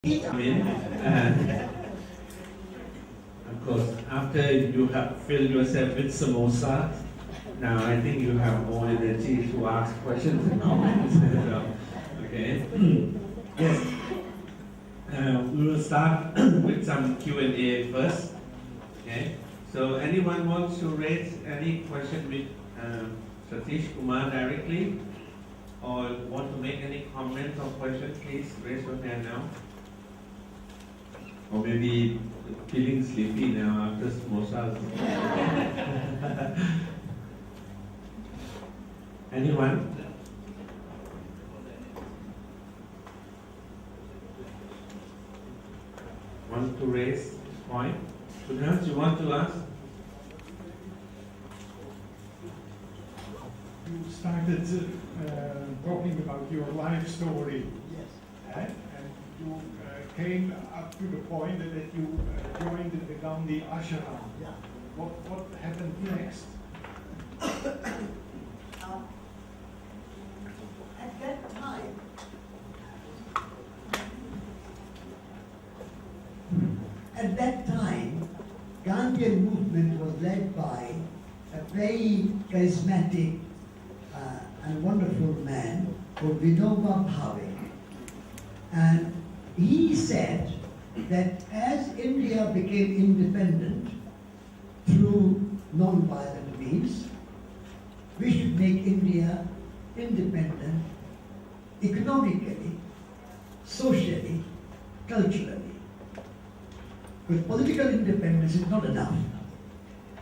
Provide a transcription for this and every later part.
Of course, after you have filled yourself with samosa, now I think you have more energy to ask questions and comments. Okay. Yes. We will start with some Q&A first. Okay. So anyone wants to raise any question with Satish Kumar directly, or want to make any comment or question, please raise your hand now. Or maybe feeling sleepy now after samosas. Anyone? Want to raise this point? Perhaps you want to ask? You started talking about your life story. Yes. And you came up to the point that you joined the Gandhi ashram. Yeah. What happened next? At that time, Gandhian movement was led by a very charismatic and wonderful man called Vinoba Bhave. And he said that as India became independent through non-violent means, we should make India independent economically, socially, culturally. But political independence is not enough.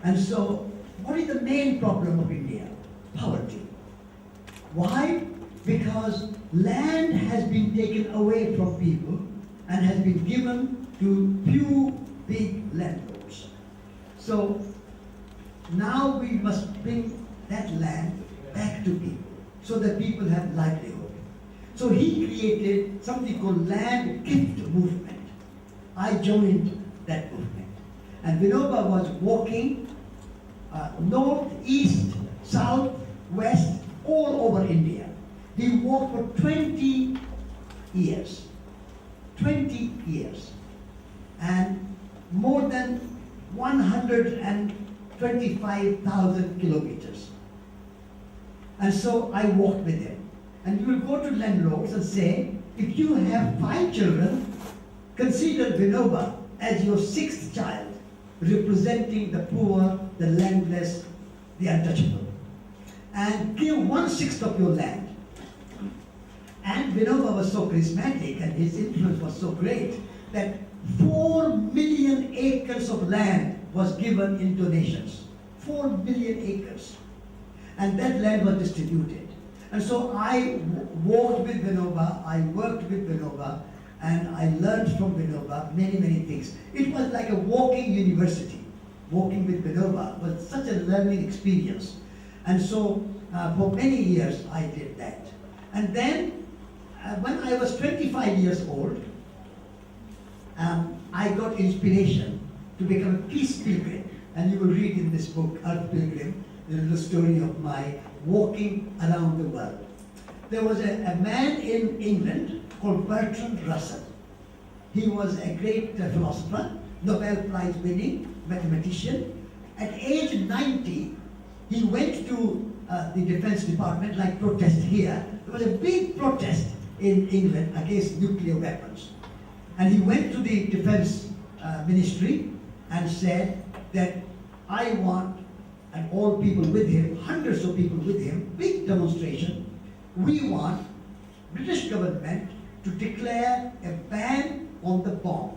And so, what is the main problem of India? Poverty. Why? Because land has been taken away from people and has been given to few big landlords. So now we must bring that land back to people so that people have livelihood. So he created something called land gift movement. I joined that movement. And Vinoba was walking north, east, south, west, all over India. He walked for 20 years. 20 years. And more than 125,000 kilometers. And so I walked with him. And you will go to landlords and say, if you have 5 children, consider Vinoba as your 6th child, representing the poor, the landless, the untouchable. And give 1/6 of your land. And Vinoba was so charismatic and his influence was so great that 4 million acres of land was given in donations. 4 million acres. And that land was distributed. And so I walked with Vinoba, I worked with Vinoba, and I learned from Vinoba many, many things. It was like a walking university. Walking with Vinoba was such a learning experience. And so for many years I did that. And then when I was 25 years old, I got inspiration to become a peace pilgrim. And you will read in this book, Earth Pilgrim, the story of my walking around the world. There was a man in England called Bertrand Russell. He was a great philosopher, Nobel Prize winning mathematician. At age 90, he went to the Defense Department, like protest here. There was a big protest in England against nuclear weapons. And he went to the Defense Ministry and said that I want, and all people with him, hundreds of people with him, big demonstration, we want British government to declare a ban on the bomb.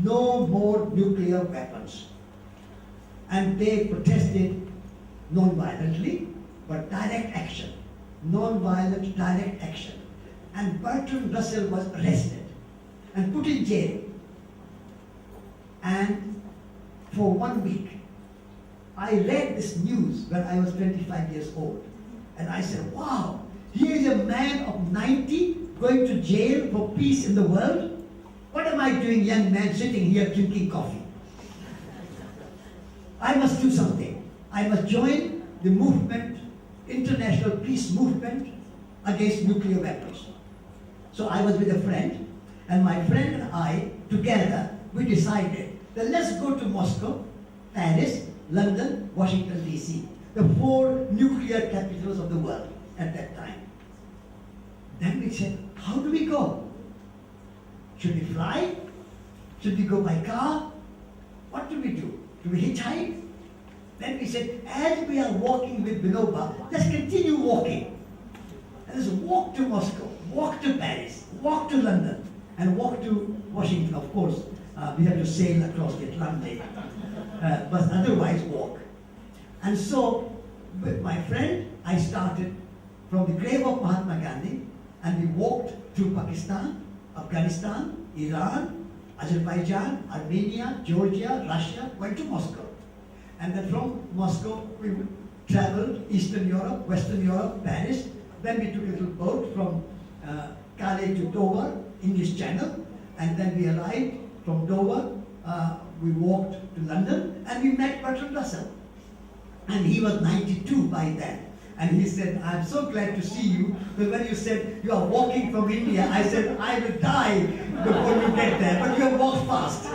No more nuclear weapons. And they protested non-violently, but direct action. Non-violent direct action. And Bertrand Russell was arrested and put in jail. And for 1 week, I read this news when I was 25 years old. And I said, wow, here is a man of 90 going to jail for peace in the world. What am I doing, young man, sitting here drinking coffee? I must do something. I must join the movement, international peace movement against nuclear weapons. So I was with a friend, And my friend and I, together, we decided that let's go to Moscow, Paris, London, Washington, D.C., the 4 nuclear capitals of the world at that time. Then we said, how do we go? Should we fly? Should we go by car? What do we do? Do we hitchhike? Then we said, as we are walking with Vinoba, let's continue walking. And let's walk to Moscow, walk to Paris, walk to London, and walk to Washington. Of course, we have to sail across the Atlantic, but otherwise walk. And so, with my friend, I started from the grave of Mahatma Gandhi, and we walked through Pakistan, Afghanistan, Iran, Azerbaijan, Armenia, Georgia, Russia, went to Moscow. And then from Moscow, we traveled Eastern Europe, Western Europe, Paris. Then we took a little boat from Calais to Dover, English Channel. And then we arrived from Dover. We walked to London, and we met Bertrand Russell. And he was 92 by then. And he said, I'm so glad to see you, because when you said you are walking from India, I said, I will die before you get there, but you have walked fast.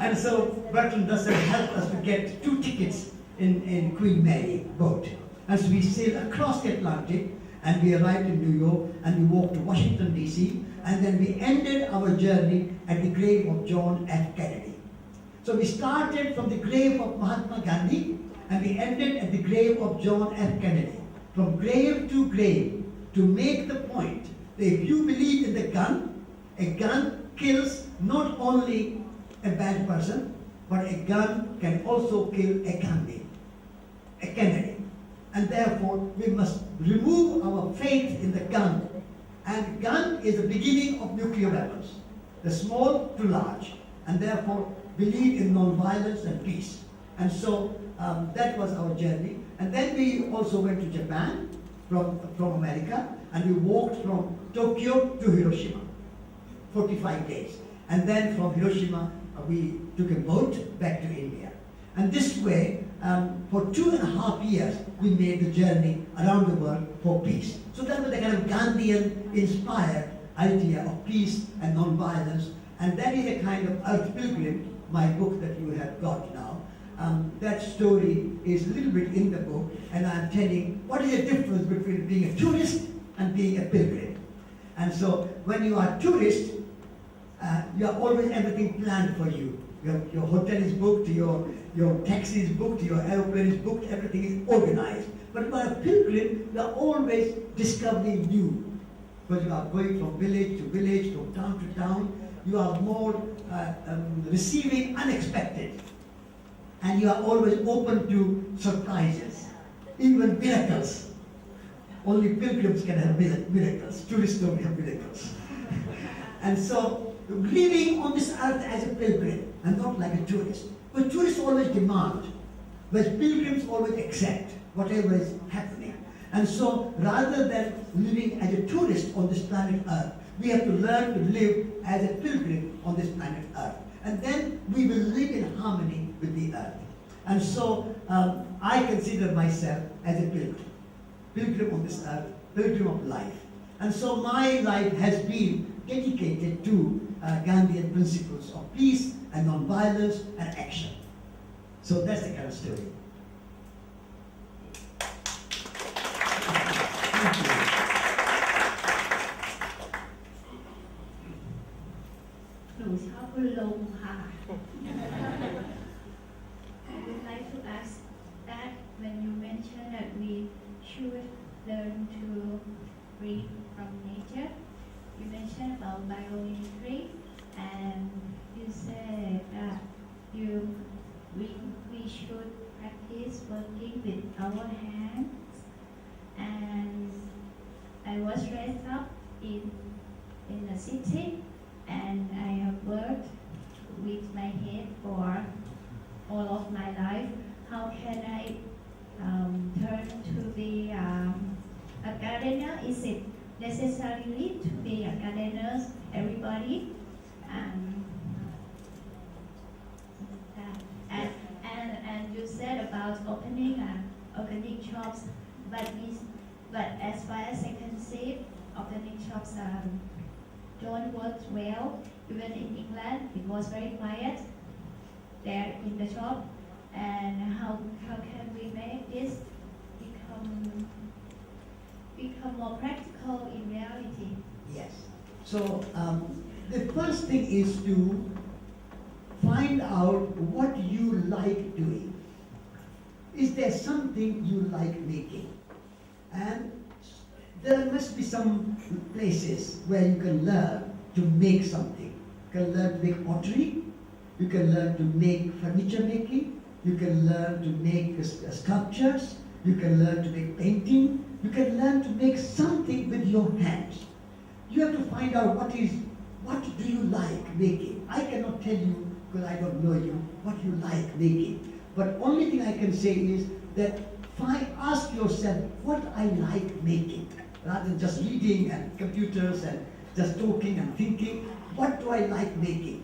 And so Bertrand Russell helped us to get 2 tickets in Queen Mary boat. And so we sailed across the Atlantic, and we arrived in New York, and we walked to Washington, D.C., and then we ended our journey at the grave of John F. Kennedy. So we started from the grave of Mahatma Gandhi, and we ended at the grave of John F. Kennedy. From grave to grave, to make the point that if you believe in the gun, a gun kills not only a bad person, but a gun can also kill a Gandhi, a Kennedy. And therefore, we must remove our faith in the gun. And gun is the beginning of nuclear weapons, the small to large. And therefore, believe in non-violence and peace. And so, that was our journey. And then we also went to Japan from America, and we walked from Tokyo to Hiroshima, 45 days. And then from Hiroshima, we took a boat back to India. And this way, for 2.5 years, we made the journey around the world for peace. So that was the kind of Gandhian-inspired idea of peace and non-violence. And that is a kind of Earth Pilgrim, my book that you have got now. That story is a little bit in the book, and I'm telling what is the difference between being a tourist and being a pilgrim. And so when you are a tourist, you have always everything planned for you. Your hotel is booked, your taxi is booked, your airplane is booked, everything is organized. But when a pilgrim, you are always discovering new. Because you are going from village to village, from town to town, you are more receiving unexpected. And you are always open to surprises, even miracles. Only pilgrims can have miracles. Tourists don't have miracles. And so, living on this earth as a pilgrim and not like a tourist. But tourists always demand, but pilgrims always accept whatever is happening. And so, rather than living as a tourist on this planet Earth, we have to learn to live as a pilgrim on this planet Earth. And then we will live in harmony with the earth. And so I consider myself as a pilgrim on this earth, pilgrim of life. And so my life has been dedicated to Gandhian principles of peace and non-violence and action. So that's the kind of story. Thank you. I would like to ask that when you mentioned that we should learn to read from nature, you mentioned about biomimicry, and you said that we should practice working with our hands. And I was raised up in a city, and I have worked with my head for all of my life. How can I turn to be a gardener? Is it necessarily to be a gardener, everybody? And you said about opening organic shops, but as far as I can see, organic shops don't work well. Even in England, it was very quiet there in the shop. And how can we make this become more practical in reality? Yes. So the first thing is to find out what you like doing. Is there something you like making? And there must be some places where you can learn to make something. You can learn to make pottery. You can learn to make furniture making. You can learn to make sculptures. You can learn to make painting. You can learn to make something with your hands. You have to find out what do you like making. I cannot tell you, because I don't know you, what you like making. But only thing I can say is that ask yourself what I like making, rather than just reading and computers and just talking and thinking. What do I like making?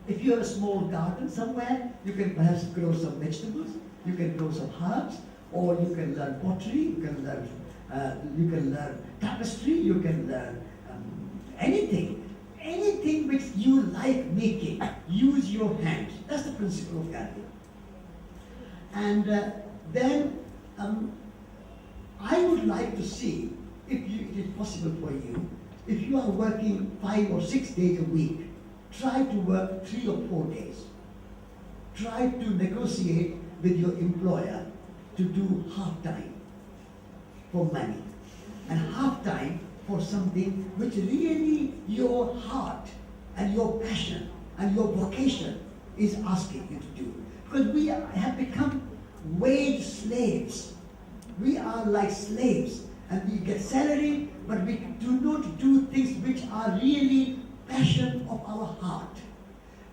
If you have a small garden somewhere, you can perhaps grow some vegetables, you can grow some herbs, or you can learn pottery, you can learn tapestry, you can learn anything which you like making. Use your hands. That's the principle of Gandhi. And then I would like to see, if it is possible for you, if you are working 5 or 6 days a week, try to work 3 or 4 days. Try to negotiate with your employer to do half time for money and half time for something which really your heart and your passion and your vocation is asking you to do. Because we have become wage slaves. We are like slaves and we get salary, but we do not do things which are really passion of our heart.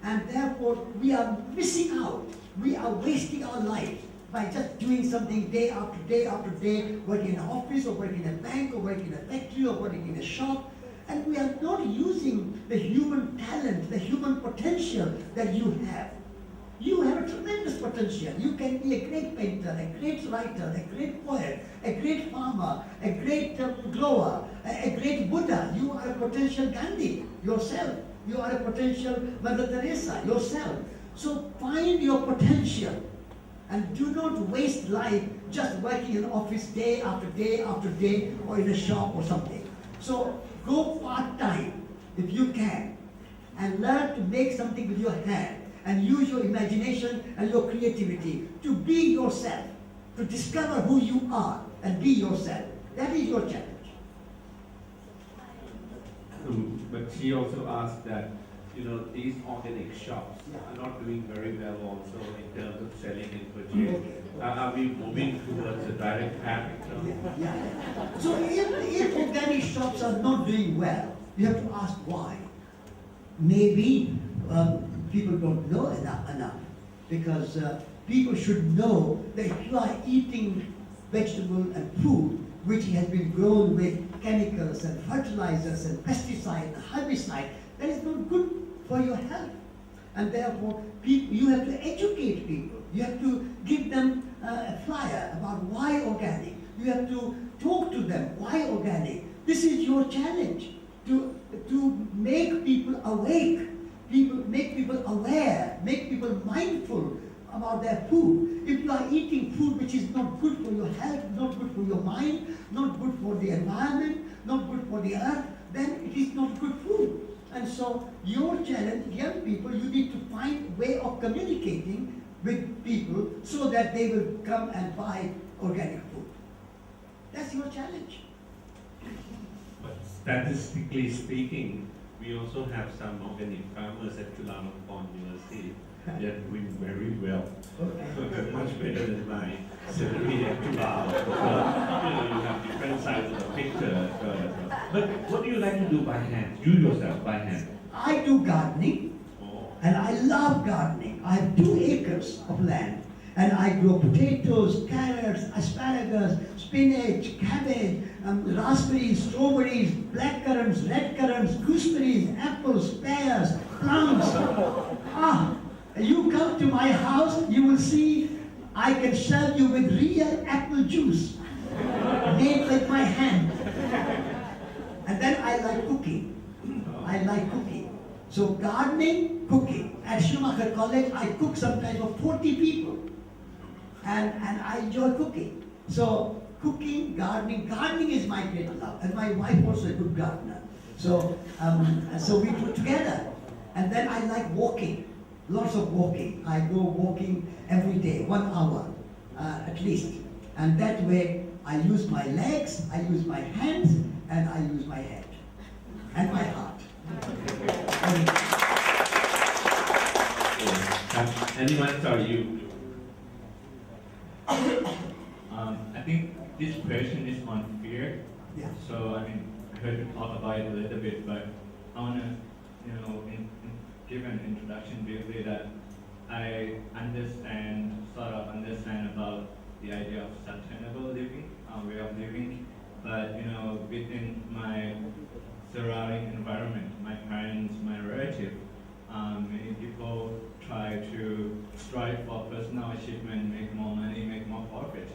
And therefore we are missing out. We are wasting our lives by just doing something day after day after day, working in an office or working in a bank or working in a factory or working in a shop. And we are not using the human talent, the human potential that you have. You have a tremendous potential. You can be a great painter, a great writer, a great poet, a great farmer, a great grower, a great Buddha. You are a potential Gandhi yourself. You are a potential Mother Teresa yourself. So find your potential and do not waste life just working in an office day after day after day or in a shop or something. So go part-time if you can and learn to make something with your hand. And use your imagination and your creativity to be yourself, to discover who you are and be yourself. That is your challenge. But she also asked that, these organic shops are not doing very well also in terms of selling and purchase. Are we moving towards a direct path? Yeah. So if organic shops are not doing well, you have to ask why. Maybe people don't know enough because people should know that if you are eating vegetable and food which has been grown with chemicals and fertilizers and pesticides and herbicides, that is not good for your health. And therefore, you have to educate people. You have to give them a flyer about why organic. You have to talk to them why organic. This is your challenge to make people awake. Make people aware, make people mindful about their food. If you are eating food which is not good for your health, not good for your mind, not good for the environment, not good for the earth, then it is not good food. And so your challenge, young people, you need to find a way of communicating with people so that they will come and buy organic food. That's your challenge. But statistically speaking, we also have some organic farmers at Chulalongkorn University. They are doing very well. Okay. Much better than my salary at Chulal. You have different sides of the picture. But what do you like to do by hand? You yourself by hand? I do gardening. And I love gardening. I have 2 acres of land. And I grow potatoes, carrots, asparagus, spinach, cabbage, raspberries, strawberries, blackcurrants, red currants, gooseberries, apples, pears, plums. You come to my house, you will see I can serve you with real apple juice made with my hand. And then I like cooking. I like cooking. So gardening, cooking. At Schumacher College, I cook sometimes for 40 people. And I enjoy cooking. So cooking, gardening is my great love. And my wife also a good gardener. So we do it together. And then I like walking, lots of walking. I go walking every day, 1 hour at least. And that way I use my legs, I use my hands, and I use my head and my heart. Anyone? Sorry, you. I think this question is on fear. Yeah. So I mean, I heard you talk about it a little bit, but I want to, give an introduction briefly that I sort of understand about the idea of sustainable living, way of living, but within my surrounding environment, my parents, my relatives, many people try to strive for personal achievement, make more money, make more profit.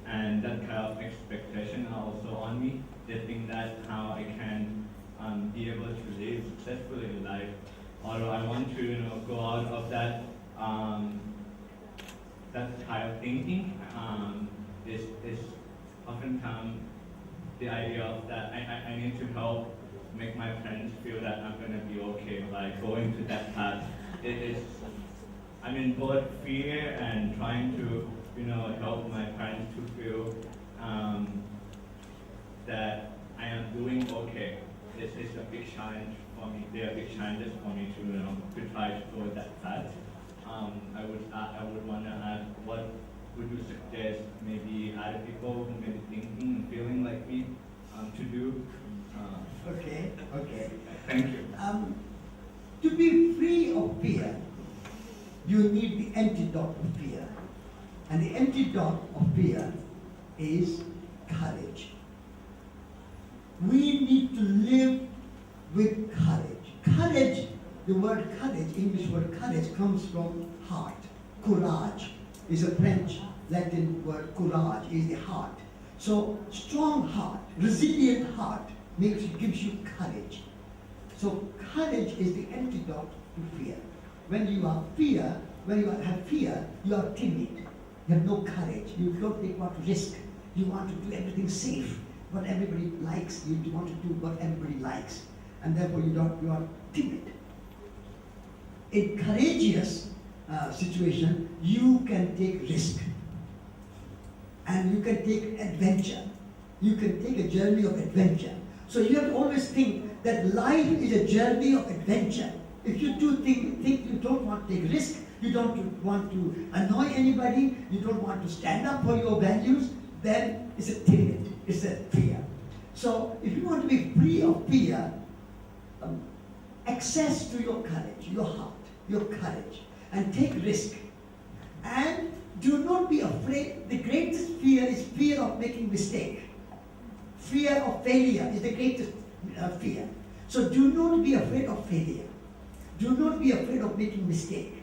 And that kind of expectation are also on me. They think that's how I can be able to live successfully in life. Although I want to go out of that that kind of thinking, is oftentimes the idea of that I need to help make my parents feel that I'm gonna be okay by going to that path. It is, both fear and trying to help my parents to feel that I am doing okay. This is a big challenge for me. They are big challenges for me to try to go that path. I would want to ask, what would you suggest maybe other people who may be thinking and feeling like me to do? Okay. Thank you. To be free of fear, you need the antidote of fear. And the antidote of fear is courage. We need to live with courage. Courage, the word courage, English word courage, comes from heart. Courage is a French, Latin word courage, is the heart. So strong heart, resilient heart gives you courage. So courage is the antidote to fear. When you have fear, you are timid. You have no courage. You don't take what risk. You want to do everything safe. What everybody likes, you want to do what everybody likes. And therefore you are timid. In courageous situation, you can take risk. And you can take adventure. You can take a journey of adventure. So you have to always think that life is a journey of adventure. If you do think you don't want to take risk, you don't want to annoy anybody, you don't want to stand up for your values, then it's a timid, it's a fear. So if you want to be free of fear, access to your courage, your heart, your courage, and take risk. And do not be afraid. The greatest fear is fear of making mistake. Fear of failure is the greatest fear. So do not be afraid of failure. Do not be afraid of making mistake.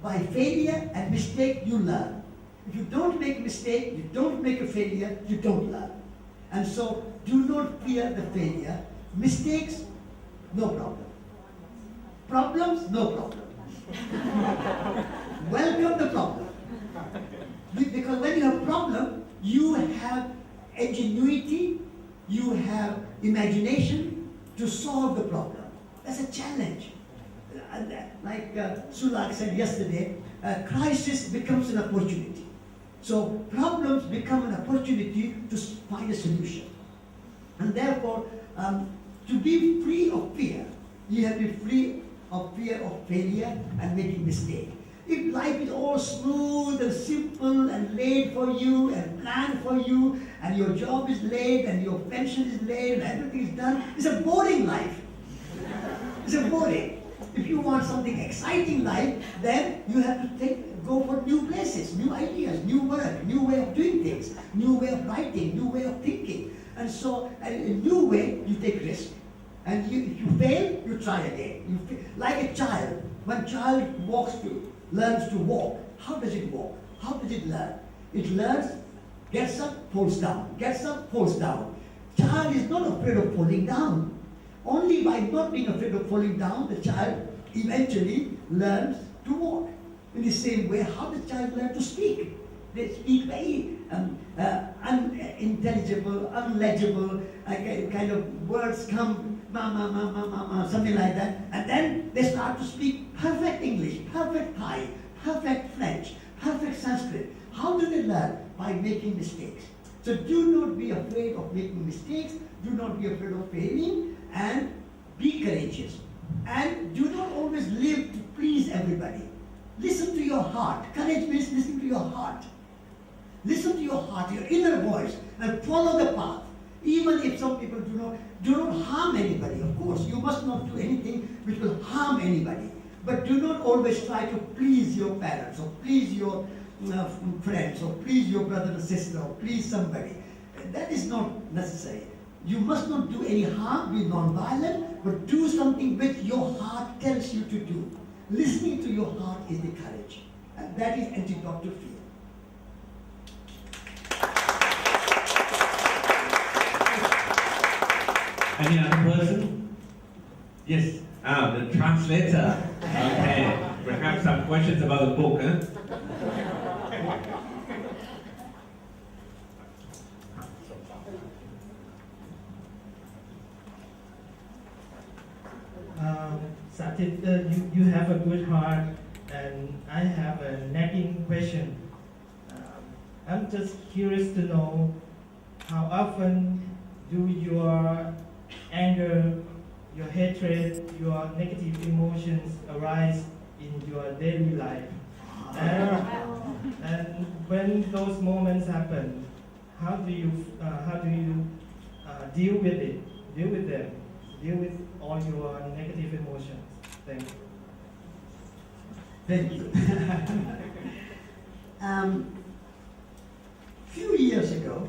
By failure and mistake, you learn. If you don't make a mistake, you don't make a failure, you don't learn. And so, do not fear the failure. Mistakes, no problem. Problems, no problem. Welcome the problem. Because when you have problem, you have ingenuity, you have imagination to solve the problem. That's a challenge. Like Sulak said yesterday, crisis becomes an opportunity. So problems become an opportunity to find a solution. And therefore, to be free of fear, you have to be free of fear of failure and making mistake. If life is all smooth and simple and laid for you and planned for you, and your job is laid and your pension is laid and everything is done, it's a boring life. It's a boring. If you want something exciting life, then you have to go for new places, new ideas, new work, new way of doing things, new way of writing, new way of thinking. And so, in a new way, you take risk. And if you fail, you try again. Like a child, when child learns to walk, how does it walk? How does it learn? It learns, gets up, falls down, gets up, falls down. Child is not afraid of falling down. Only by not being afraid of falling down, the child eventually learns to walk. In the same way, how the child learns to speak. They speak very unintelligible, unlegible, kind of words come, ma, something like that. And then they start to speak perfect English, perfect Thai, perfect French, perfect Sanskrit. How do they learn? By making mistakes. So do not be afraid of making mistakes. Do not be afraid of failing. And be courageous. And do not always live to please everybody. Listen to your heart. Courage means listen to your heart. Listen to your heart, your inner voice, and follow the path. Even if some people do not harm anybody, of course. You must not do anything which will harm anybody. But do not always try to please your parents, or please your friends, or please your brother or sister, or please somebody. That is not necessary. You must not do any harm, be non-violent, but do something which your heart tells you to do. Listening to your heart is the courage. And that is antidote to fear. Any other person? Yes. The translator. Okay. We have some questions about the book, huh? Satish, you have a good heart, and I have a nagging question. I'm just curious to know how often do your anger, your hatred, your negative emotions arise in your daily life? And when those moments happen, how do you deal with it? Deal with them? Deal with all your negative emotions? Thank you. Thank you. Few years ago,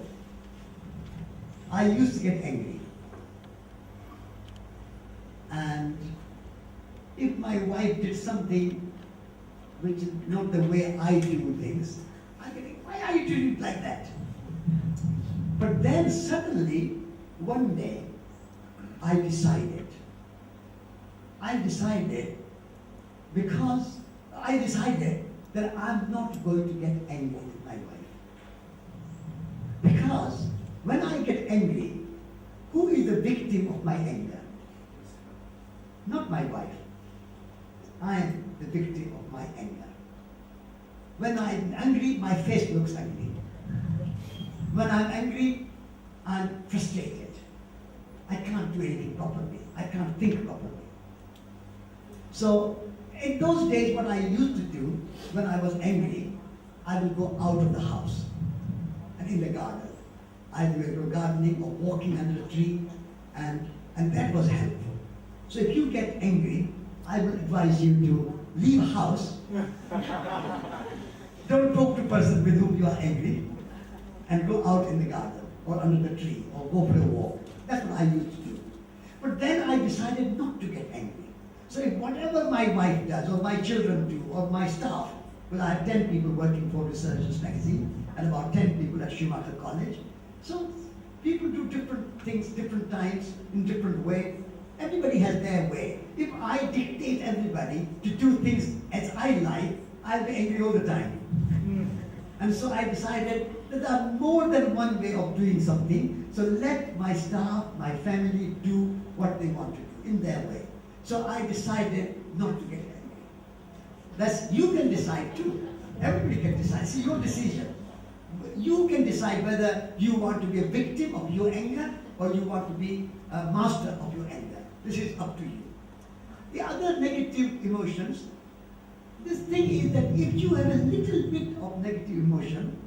I used to get angry. And if my wife did something which is not the way I do things, I get, why are you doing it like that? But then suddenly, one day, I decided that I'm not going to get angry with my wife. Because when I get angry, who is the victim of my anger? Not my wife. I am the victim of my anger. When I'm angry, my face looks angry. When I'm angry, I'm frustrated. I can't do anything properly. I can't think properly. So, in those days, what I used to do when I was angry, I would go out of the house and in the garden. I would go gardening or walking under a tree, and that was helpful. So if you get angry, I would advise you to leave house. Don't talk to person with whom you are angry, and go out in the garden or under the tree or go for a walk. That's what I used to do. But then I decided not to get angry. So if whatever my wife does, or my children do, or my staff, well, I have 10 people working for Researchers Magazine, and about 10 people at Schumacher College. So people do different things, different times, in different ways. Everybody has their way. If I dictate everybody to do things as I like, I'll be angry all the time. And so I decided that there are more than one way of doing something, so let my staff, my family do what they want to do in their way. So I decided not to get angry. You can decide too. Everybody can decide. See, your decision. You can decide whether you want to be a victim of your anger or you want to be a master of your anger. This is up to you. The other negative emotions, this thing is that if you have a little bit of negative emotion,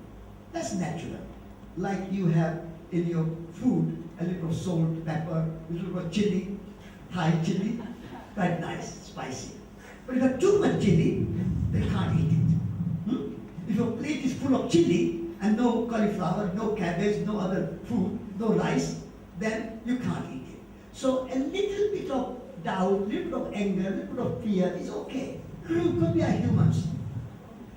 that's natural. Like you have in your food a little salt, pepper, a little bit of chili, Thai chili, quite nice, spicy. But if you have too much chili, they can't eat it. If your plate is full of chili and no cauliflower, no cabbage, no other food, no rice, then you can't eat it. So a little bit of doubt, a little bit of anger, a little bit of fear is okay. Because we are humans.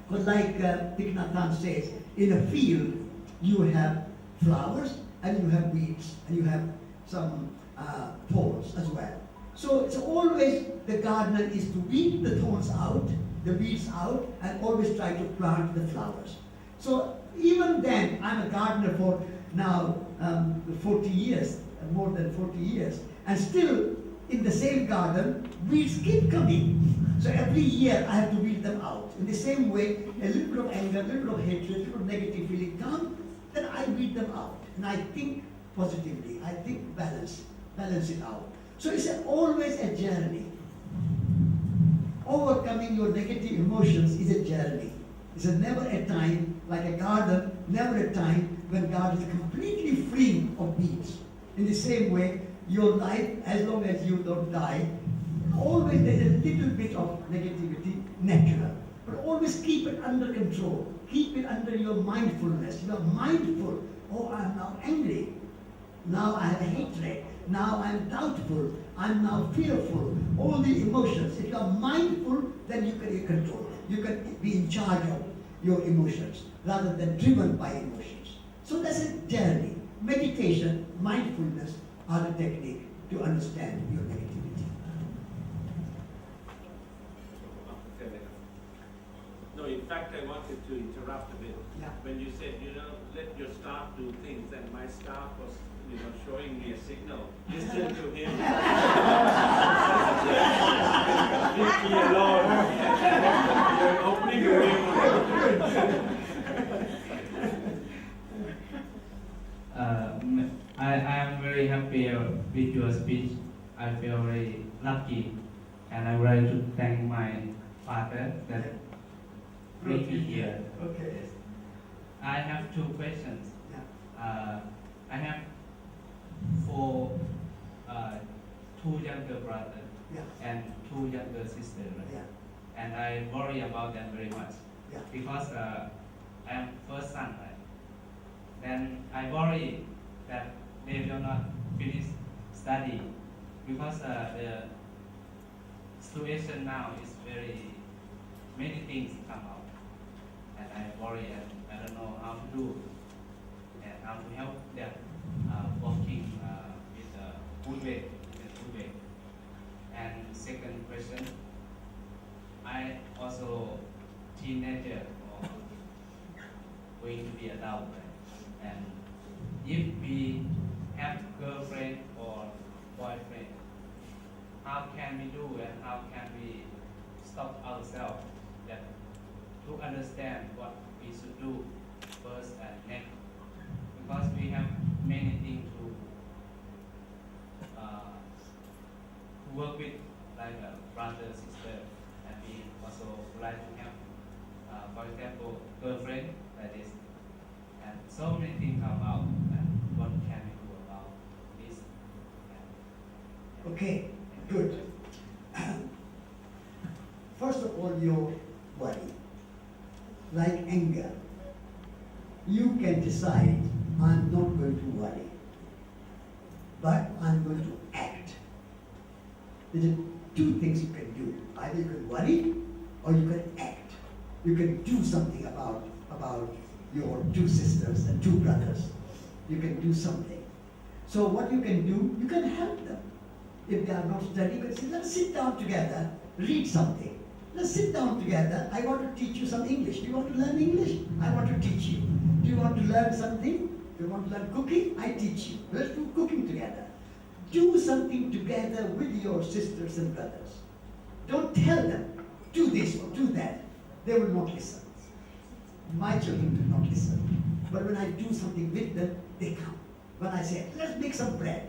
But like Thich Nhat Hanh says, in a field you have flowers and you have weeds and you have some thorns as well. So it's always the gardener is to weed the thorns out, the weeds out, and always try to plant the flowers. So even then, I'm a gardener for now 40 years, more than 40 years, and still in the same garden, weeds keep coming. So every year I have to weed them out. In the same way, a little bit of anger, a little bit of hatred, a little bit of negative feeling come, then I weed them out. And I think positively, I think balance it out. So it's always a journey. Overcoming your negative emotions is a journey. It's never a time, like a garden, never a time when garden is completely free of weeds. In the same way, your life, as long as you don't die, always there's a little bit of negativity, natural. But always keep it under control. Keep it under your mindfulness. You are mindful. Oh, I'm now angry. Now I have hatred. Now I'm doubtful. I'm now fearful. All the emotions. If you are mindful, then you can control them. You can be in charge of your emotions rather than driven by emotions. So that's a journey. Meditation, mindfulness are the technique to understand your negativity. No, in fact, I wanted to interrupt a bit. Yeah. When you said, let your staff do things, and my staff was, showing me a signal. Listen to him. Leave me alone. You're opening the way I am very happy with your speech. I feel very lucky, and I would like to thank my father that bring me here. Okay. Yes. I have two questions. Yeah. I have two younger brothers Yeah. and two younger sisters, right? Yeah. And I worry about them very much Yeah. because I am first son, right? Then I worry that they will not finish study because the situation now is very many things come out, and I worry and I don't know how to do and how to help them working with a good way. And second question, I also teenager or going to be adult, right? And if we have girlfriend or boyfriend, how can we do and how can we stop ourselves that to understand what we should do first and next, because we have many things to work with, like a brother, sister, and we also would like to have, for example, girlfriend like this, and so many things come out, and what can we do about this? Okay, good. First of all, your worry, like anger, you can decide, I'm not going to worry, but I'm going to act. There are two things you can do. Either you can worry or you can act. You can do something about your two sisters and two brothers. You can do something. So what you can do, you can help them. If they are not studying, you can say, let's sit down together, read something. Let's sit down together. I want to teach you some English. Do you want to learn English? I want to teach you. Do you want to learn something? Do you want to learn cooking? I teach you. Let's do cooking together. Do something together with your sisters and brothers. Don't tell them, do this or do that. They will not listen. My children do not listen. But when I do something with them, they come. When I say, let's make some bread,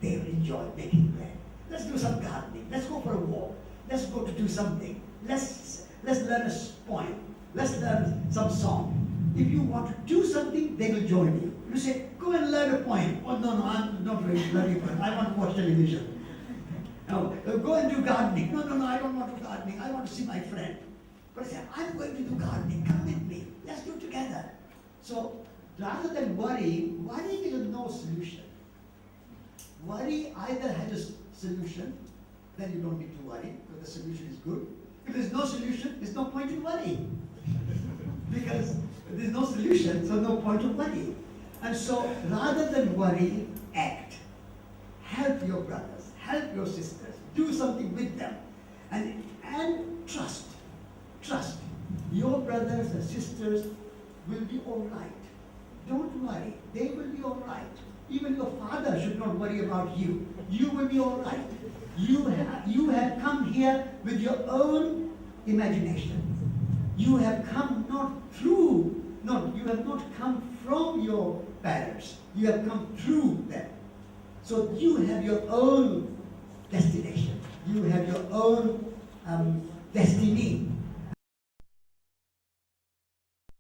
they will enjoy making bread. Let's do some gardening. Let's go for a walk. Let's go to do something. Let's learn a poem. Let's learn some song. If you want to do something, they will join you. You say, go and learn a poem. Oh, no, I'm not ready to learn a poem. I want to watch television. No, go and do gardening. No, I don't want to do gardening. I want to see my friend. But I say, I'm going to do gardening. Come with me. Let's do it together. So, rather than worry is no solution. Worry either has a solution, then you don't need to worry, because the solution is good. If there's no solution, there's no point in worrying. Because there's no solution, so no point of worrying. And so, rather than worry, act. Have help your brothers, help your sisters, do something with them. And trust. Your brothers and sisters will be all right. Don't worry, they will be all right. Even your father should not worry about you. You will be all right. You have come here with your own imagination. You have come you have not come from your parents. You have come through them. So you have your own destination. You have your own destiny.